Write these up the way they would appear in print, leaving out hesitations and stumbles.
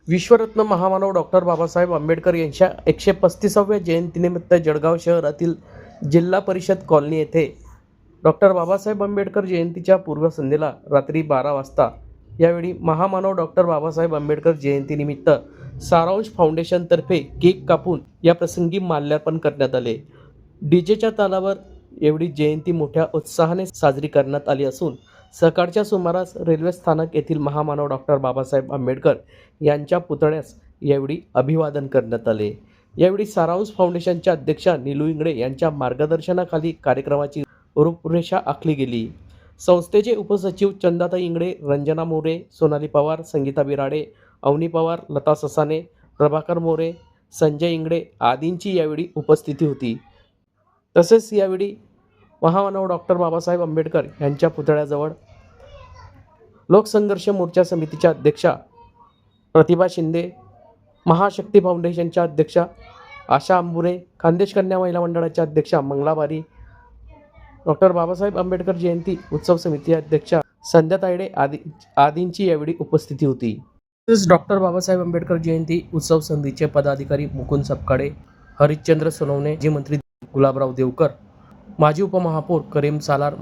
विश्वरत्न महामानव डॉक्टर बाबासाहेब आंबेडकर यांच्या 135व्या जयंतीनिमित्त जळगाव शहरातील जिल्हा परिषद कॉलनी येथे डॉक्टर बाबासाहेब आंबेडकर जयंतीच्या पूर्वसंध्येला रात्री 12 वाजता यावेळी महामानव डॉक्टर बाबासाहेब आंबेडकर जयंतीनिमित्त सारांश फाउंडेशनतर्फे केक कापून या प्रसंगी माल्यार्पण करण्यात आले। डीजेच्या तालावर एवढी जयंती मोठ्या उत्साहाने साजरी करण्यात आली असून सकाळच्या सुमारास रेल्वे स्थानक येथील महामानव डॉक्टर बाबासाहेब आंबेडकर यांच्या पुतळ्यास यावेळी अभिवादन करण्यात आले। यावेळी सारांश फाउंडेशनच्या अध्यक्षा नीलू इंगळे यांच्या मार्गदर्शनाखाली कार्यक्रमाची रूपरेषा आखली गेली। संस्थेचे उपसचिव चंदाताई इंगळे, रंजना मोरे, सोनाली पवार, संगीता बिराडे, अवनी पवार, लता ससाने, प्रभाकर मोरे, संजय इंगळे आदींची यावेळी उपस्थिती होती। तसेच यावेळी महामानव डॉक्टर बाबासाहेब आंबेडकर यांच्या पुतळ्याजवळ लोकसंघर्ष मोर्चा समितीच्या अध्यक्षा प्रतिभा शिंदे, महाशक्ती फाउंडेशनच्या अध्यक्षा आशा अंबुरे, खानदेश कन्या महिला मंडळाच्या अध्यक्षा मंगला बारी, डॉक्टर बाबासाहेब आंबेडकर जयंती उत्सव समिती अध्यक्षा संध्या तायडे आदींची यावेळी उपस्थिती होती। तसेच डॉक्टर बाबासाहेब आंबेडकर जयंती उत्सव समितीचे पदाधिकारी मुकुंद सपकाळे, हरिश्चंद्र सोनवणे, माजी मंत्री गुलाबराव देवकर, माजी उपमहापौर करीम सालार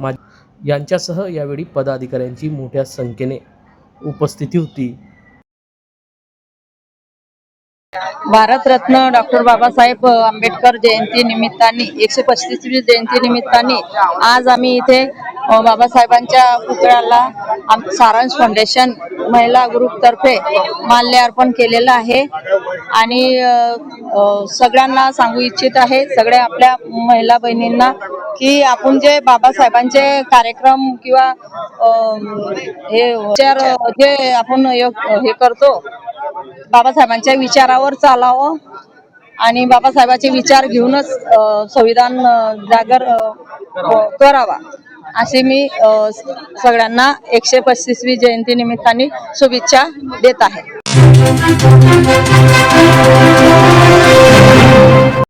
यांच्यासह यावेळी पदाधिकाऱ्यांची मोठ्या संख्येने उपस्थिती होती। भारतरत्न डॉक्टर बाबासाहेब आंबेडकर जयंती निमित्ताने 135वी जयंती निमित्ताने आज आम्ही इथे बाबासाहेबांच्या पुतळ्याला सारांश फाउंडेशन महिला ग्रुप तर्फे माल्यार्पण केलेलं आहे आणि सगळ्यांना सांगू इच्छित आहे, सगळ्या आपल्या महिला बहिणींना, की आपण जे बाबासाहेबांचे कार्यक्रम किंवा हे विचार जे आपण हे करतो, बाबासाहेबांच्या विचारावर चालावं आणि बाबासाहेबांचे विचार घेऊनच संविधान जागर करावा असे मी सगळ्यांना 135वी जयंती निमित्ताने शुभेच्छा देत आहे।